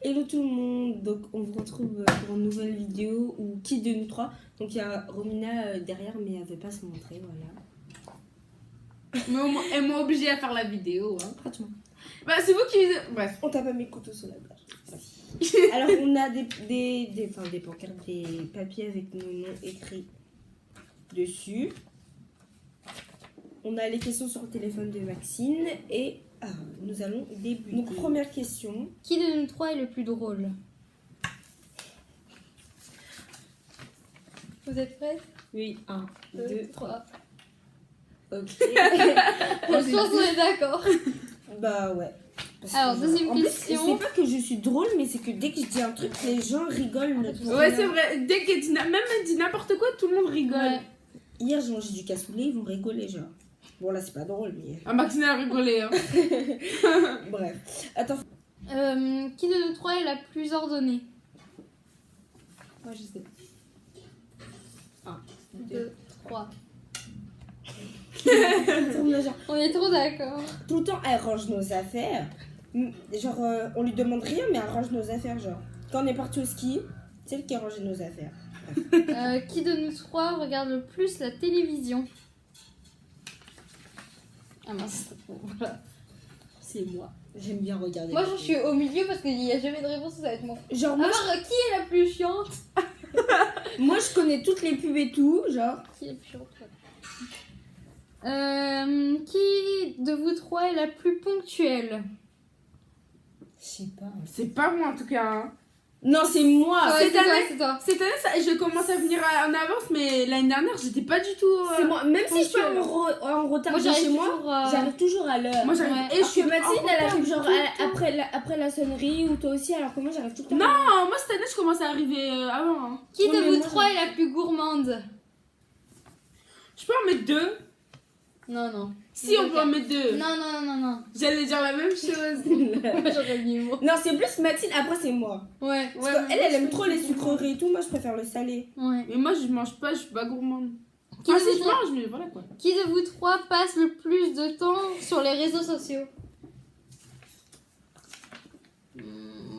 Hello tout le monde, donc on vous retrouve pour une nouvelle vidéo où qui de nous trois. Donc il y a Romina derrière mais elle veut pas se montrer, voilà. Mais elle m'a obligée à faire la vidéo. Hein. Pratiquement. Bah c'est vous qui... Bref. On t'a pas mis le couteau sur la gorge. Alors on a des pancartes, des papiers avec nos noms écrits dessus. On a les questions sur le téléphone de Maxine et nous allons débuter. Donc première question. Qui de nous trois est le plus drôle? Vous êtes prêts? Oui, 1, 2, 3. Ok. Je pense qu'on est d'accord. Bah ouais. Parce Alors, que, deuxième en plus, question. c'est pas que je suis drôle, mais c'est que dès que je dis un truc, les gens rigolent. Ouais, c'est vrai. Dès qu'elle dit, même elle dit n'importe quoi, tout le monde rigole. Ouais. Hier, j'ai mangé du cassoulet, ils vont rigoler, genre. Bon, là, c'est pas drôle, mais. Ah, Maxine a rigolé. Hein. Bref. Attends. Qui de nous trois est la plus ordonnée? Moi, je sais. 1, 2, 3. Genre, On est trop d'accord. tout le temps, elle range nos affaires. Genre, on lui demande rien, mais elle range nos affaires, genre. Quand on est parti au ski, c'est elle qui a rangé nos affaires. Qui de nous trois regarde le plus la télévision? Ah mince. Voilà. C'est moi. J'aime bien regarder. Moi, je suis au milieu parce qu'il n'y a jamais de réponse, ça va être moi. Genre, moi, Alors, qui est la plus chiante? moi, je connais toutes les pubs et tout, genre. Qui est la plus chiante? Qui de vous trois est la plus ponctuelle? Je sais pas. C'est pas moi en tout cas. Hein. Non, c'est moi. Ouais, cette c'est toi, année- c'est toi. Cette année, je commence à venir en avance, mais l'année dernière, j'étais pas du tout. C'est moi. Même si je suis ponctuelle. en retard Moi, de j'arrive chez moi, toujours à... j'arrive toujours à l'heure. Moi, j'arrive. Ouais. Et je Alors suis que Mathilde, en elle retard arrive genre tout le temps. après la sonnerie ou toi aussi, alors que moi j'arrive tout le temps. Non, moi cette année, je commence à arriver avant. Hein. Qui Oui, de mais vous moi, trois est la plus gourmande? Je peux en mettre deux. Non, non. Si, on peut en mettre deux. Non, non, non, non, J'allais dire la même chose. non. Moi, j'aurais mis moi. Non, c'est plus Mathilde, après c'est moi. Ouais, Parce Ouais, qu'elle, mais elle moi, aime je trop fais les des sucreries et tout, moi je préfère le salé. ouais. Mais moi, je mange pas, je suis pas gourmande. Qui, Ah, de si, vous je trois... mange, mais voilà quoi. Qui de vous trois passe le plus de temps sur les réseaux sociaux?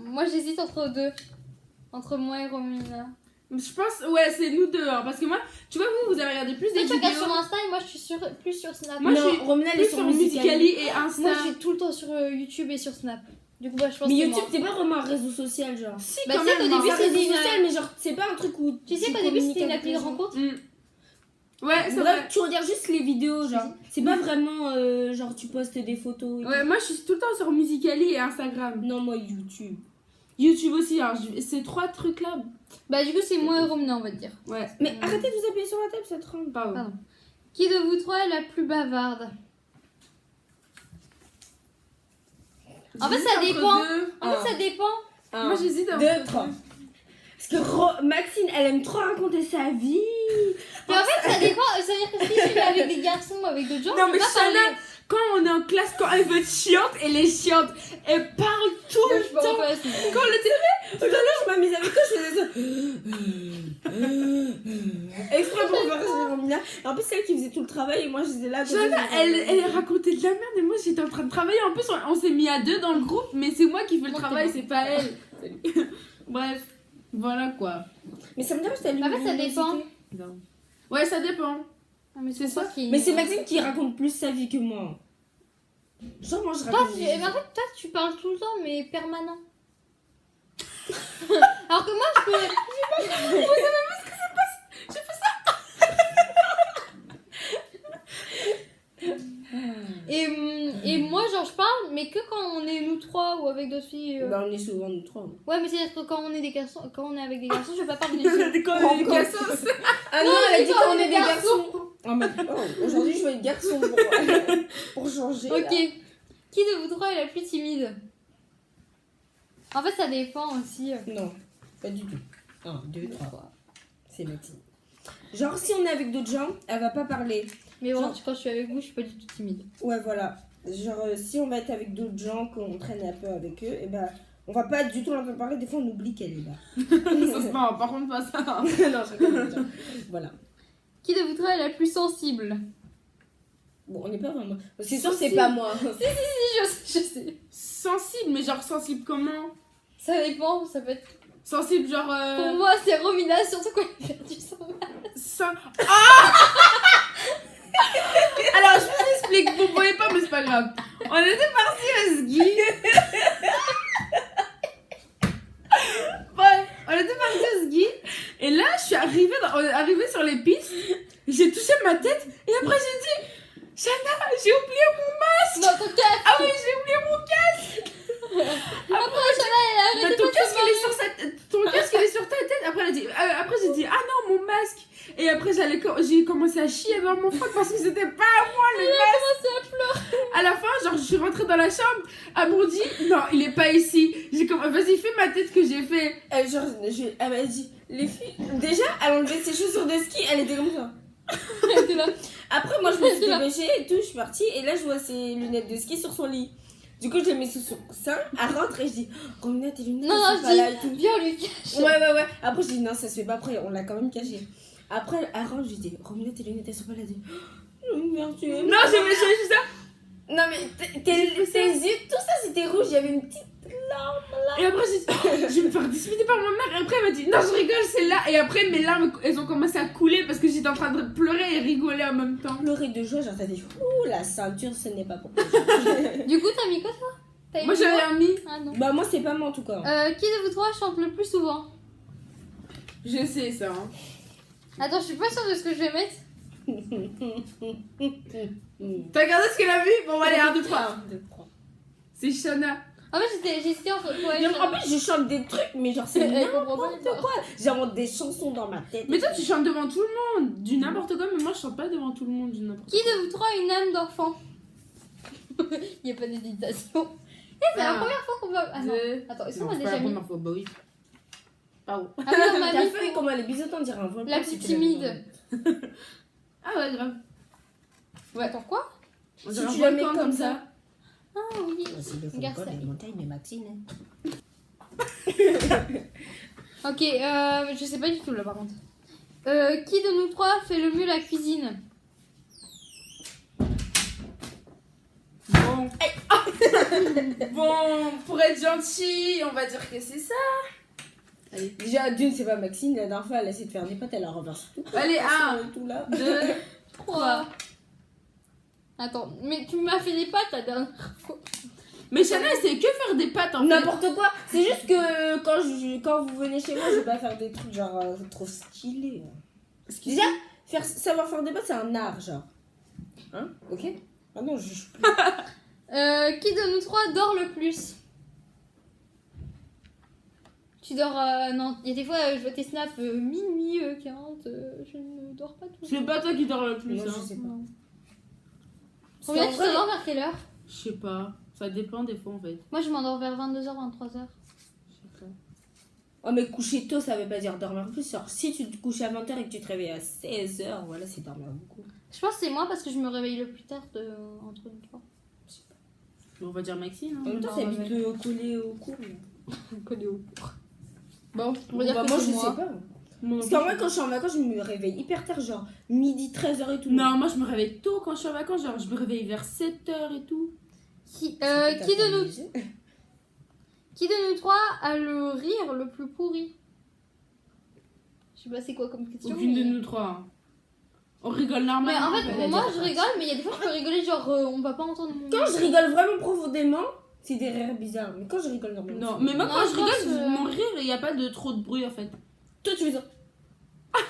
Moi, j'hésite entre deux. Entre moi et Romina. Je pense, ouais, c'est nous deux. Hein, parce que moi, tu vois, vous avez regardé plus des Toi, tu regardes vidéos. sur Insta et moi, je suis plus sur Snap. Moi, non, je suis Romina, elle est Plus sur sur Musical.ly. Musical.ly et Insta. Moi, je suis tout le temps sur YouTube et sur Snap. Du coup, bah, je pense Mais que c'est YouTube, moi. c'est pas vraiment un réseau social, genre. Si, Bah, quand tu sais même. qu'au hein. début, C'est un c'est réseau une- social, mais genre, c'est pas un truc où. Tu sais qu'au début, c'était une appli de rencontre? Ouais, c'est Bref, vrai. tu regardes juste les vidéos, genre. C'est pas vraiment genre tu postes des photos. Et Ouais, moi, je suis tout le temps sur Musical.ly et Instagram. tout. Non, moi YouTube. YouTube aussi, hein. Ces trois trucs-là. Bah, du coup, c'est moi et Romina, on va te dire. Ouais. Mais arrêtez de vous appuyer sur la table, ça te rend. Pardon. Pardon. Qui de vous trois est la plus bavarde? En fait, ça J'hésite entre dépend. deux. En fait, ça dépend. Moi, j'hésite entre 2, 3. Parce que Maxine, elle aime trop raconter sa vie. Mais en fait, ça dépend. Ça veut dire que si je suis avec des garçons ou avec d'autres gens, Non, je mais peux pas parler. Shana, quand on est en classe, quand elle veut être chiante, elle est chiante. Elle parle tout Moi, le je peux temps. pas, c'est- Quand le téléphone. Tout à l'heure, je m'amusais avec eux, je faisais ça. Exprès pour faire rire Romina. Et en plus, c'est elle qui faisait tout le travail et moi, j'étais là. à côté Shana, de- elle racontait de la merde et moi j'étais en train de travailler. En plus, on s'est mis à deux dans le groupe, mais c'est moi qui fais le Non, travail, t'es c'est pas elle. Bref, voilà quoi. Mais ça me dérange, t'as lu. En fait, ça dépend. Ouais, ça dépend. Ah, mais C'est ça. Mais c'est Maxime qui raconte plus sa vie que moi. Genre, moi, je Toi, raconte. mais en fait, toi, tu parles tout le temps, mais permanent. Alors que moi, je peux. Et moi, genre, je parle, mais que quand on est nous trois ou avec d'autres filles. Bah, on est souvent nous trois. Ouais, mais c'est-à-dire que quand on est des garçons, quand on est avec des garçons, je vais pas parler des filles. Quand on est des cassos. Ah non, Non, elle a mais dit quand qu'on on est est des garçons. Ah, mais aujourd'hui, je veux être garçon pour changer. Ok. là. Qui de vous trois est la plus timide? En fait, ça dépend aussi. Non, pas du tout. 1, 2, 3. C'est Maxime. Genre, si on est avec d'autres gens, elle va pas parler. Mais bon, Genre- quand je suis avec vous, je suis pas du tout timide. Ouais, voilà. Genre, si on va être avec d'autres gens, qu'on traîne un peu avec eux, et ben, on va pas du tout l'entendre parler. Des fois, on oublie qu'elle est là. Ça se marre, par contre, pas ça. non, je rigole. déjà. Voilà. Qui de vous trois est la plus sensible? Bon, on n'est pas vraiment. C'est sûr, c'est pas moi. Si, je sais. Sensible, mais genre sensible comment? Ça dépend, ça peut être. Sensible, genre. Pour moi, c'est Romina, surtout quand elle a perdu son masque. Ça... Ah Alors, je vous explique, vous voyez pas, mais c'est pas grave. On était parti à ski. Ouais, on était parti à ski. Et là, je suis arrivée, on est arrivé sur les pistes. J'ai touché ma tête. Et après, j'ai dit, Chana, j'ai oublié mon masque. Non, ton casque. Ah oui, j'ai oublié mon casque. Après, Chana, elle a Bah, arrêté ton de casque, se il est sur ton casque, il est sur ta tête. Après, elle a dit, après j'ai dit, ah non, mon masque. Et après, j'ai commencé à chier dans mon froc parce que c'était pas à moi le masque. À la fin, genre, je suis rentrée dans la chambre. Elle m'a dit, non, il est pas ici. J'ai comme, vas-y, fais ma tête que j'ai fait. Elle m'a dit, les filles, déjà, elle enlevait ses chaussures de ski, elle était comme ça. Elle était là. Après, moi, je me suis Elle était là. dépêchée et tout, je suis partie. Et là, je vois ses lunettes de ski sur son lit. Du coup, je les mets sous son sein. Elle rentre et je dis, Romina, tes lunettes, Non, elles non, sont je pas là et tout. dis, viens, on lui cache. Ouais. Après, je dis, non, ça se fait pas. Après, on l'a quand même caché. Après, elle rentre, je dis, Romina, tes lunettes, elles sont pas là. Elle dit, oh, merci. Non, j'ai fait juste ça. Non, mais tes yeux, tout ça, c'était rouge. Il y avait une petite larme là. Et après, j'ai dit, oh, je vais me faire disputer par ma mère. Et après, elle m'a dit, non, je rigole, c'est là. Et après, mes larmes, elles ont commencé à couler parce que j'étais en train de pleurer et rigoler en même temps. Pleurer de joie, genre, t'as dit, ouh, la ceinture, ce n'est pas pour toi. Du coup, t'as mis quoi, toi? T'as Moi, mis j'avais quoi? un mis. Ah non. Bah, moi, c'est pas moi en tout cas. Qui de vous trois chante le plus souvent? Je sais ça. Hein. Attends, je suis pas sûre de ce que je vais mettre. T'as regardé ce qu'elle a vu? Bon, allez, 1, 2, 3. 1, 2, 3. C'est Shana. En fait, j'ai hésité entre toi et En Chana. plus, je chante des trucs, mais genre, c'est Elle comprend pas n'importe quoi. J'invente des chansons dans ma tête. Mais toi, tu chantes devant tout le monde. Du n'importe quoi, mais moi, je chante pas devant tout le monde. Du n'importe Qui de vous trois a une âme d'enfant? Il n'y a pas d'hésitation. C'est la Un, première fois qu'on va. Ah non. deux. Attends, est-ce Non, qu'on m'a c'est pas déjà la mis? première fois. Bah oui. Pas où. Ah oui, on m'a Ta mis. feuille, comment elle est biseautée, on dirait un volcan. La si petite tu la mets timide. Ah ouais, grave. Ouais, attends, quoi? On Si dirait un tu la mets volcan comme ça. Ah oui. dans- C'est le Regarde volcan ça. des montagnes de Maxine. Ok, je sais pas du tout là par contre. Qui de nous trois fait le mieux la cuisine? Bon. Bon, pour être gentil, on va dire que c'est ça. Allez. Déjà, d'une, c'est pas Maxine. La dernière fois, elle a essayé de faire des pâtes, elle a renversé tout. Allez, 1, Tout là. 2, 3. Attends, mais tu m'as fait des pâtes la dernière fois. Mais Shana, elle sait que faire des pâtes en fait. N'importe quoi. C'est juste que quand vous venez chez moi, je vais pas faire des trucs genre trop stylés. Déjà, savoir faire des pâtes, c'est un art, genre. Hein? Ok? Ah non, je juge plus. Qui de nous trois dort le plus? Tu dors. Non, il y a des fois, je vois tes snaps minuit 40. Je ne dors pas tout. C'est pas toi qui dors le plus. Moi, Hein. je sais pas. Non. Parce Combien qu'en tu vrai- te dors vers quelle heure? Je sais pas. Ça dépend des fois en fait. Moi, je m'endors vers 22h, 23h. Je sais pas. Oh, mais coucher tôt, ça veut pas dire dormir plus. Genre, si tu te couches à 20h et que tu te réveilles à 16h, voilà, c'est dormir beaucoup. Je pense que c'est moi parce que je me réveille le plus tard entre nous trois. Mais on va dire Maxine. En Hein. même temps, Non, c'est ouais. vite collé au cours. mais- Bon, on va dire Bah, que moi, c'est je moi. sais pas. Parce qu'en vrai, quand je suis en vacances, je me réveille hyper tard, genre midi, 13h et tout. Non, moi je me réveille tôt quand je suis en vacances. Genre, je me réveille vers 7h et tout. Qui C'est de nous amusé. Qui de nous trois a le rire le plus pourri? Je sais pas c'est quoi comme question. Aucune mais... de nous trois. Hein. On rigole Mais normalement. en fait, Elle a moi dit je rigole, mais il y a des fois je peux rigoler, genre on va pas entendre mon. Quand je rigole vraiment profondément, c'est des rires bizarres. Mais quand je rigole normalement. Non, mais moi Non, quand je je pense, rigole, mon rire, il n'y a pas de trop de bruit en fait. Toi, tu fais ça.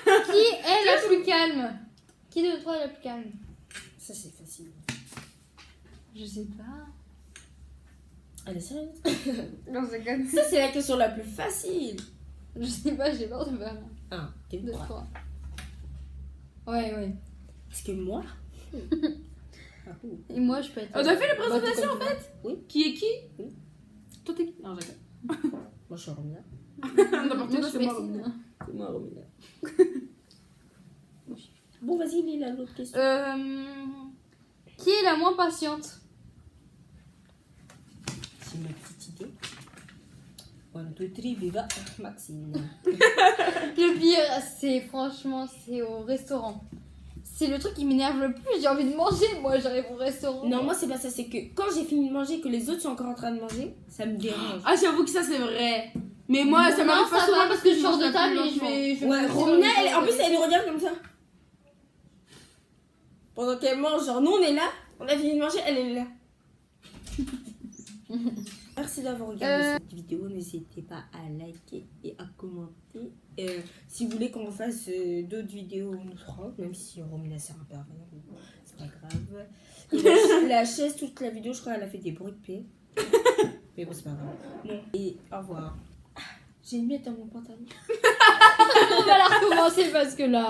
Qui est la plus calme? Qui de nous trois est la plus calme? Ça, c'est facile. Je sais pas. Elle est sérieuse? Non, c'est comme Ça, c'est la question la plus facile. Je sais pas, j'ai peur de faire 1, 2, 2, 3. 3. Ouais, ouais. Parce que moi. Ah, ouh. Et moi je peux être. On a fait les Bah, présentations tout en comme fait. Oui. Qui est qui? Oui. Toi t'es qui? Non, j'accorde. Moi, je suis Romina. N'importe Moi, quoi, je c'est suis moi. Maxine. C'est moi, Romina. Bon, vas-y, Lila, l'autre question. Qui est la moins patiente? C'est ma petite idée. 1, 2, 3, viva Maxine. Le pire, c'est franchement, c'est au restaurant. C'est le truc qui m'énerve le plus. J'ai envie de manger, moi, j'arrive au restaurant. Non, moi, c'est pas ça. C'est que quand j'ai fini de manger, que les autres sont encore en train de manger, ça me dérange. Ah, j'avoue que ça, c'est vrai. Mais moi, ça non, m'arrive pas ça souvent va parce que je sors de table et je vais. Ouais, Romina, en plus, elle nous regarde comme ça. Pendant qu'elle mange, genre, nous, on est là. On a fini de manger, elle est là. Merci d'avoir regardé cette vidéo. N'hésitez pas à liker et à commenter. Si vous voulez qu'on fasse d'autres vidéos, on le fera. Même si Romina sert un peu à rien. C'est pas grave. Et la chaise, toute la vidéo, je crois qu'elle a fait des bruits de paix. Mais bon, c'est pas grave. Bon, et au revoir. J'ai une miette dans mon pantalon. On va la recommencer parce que là.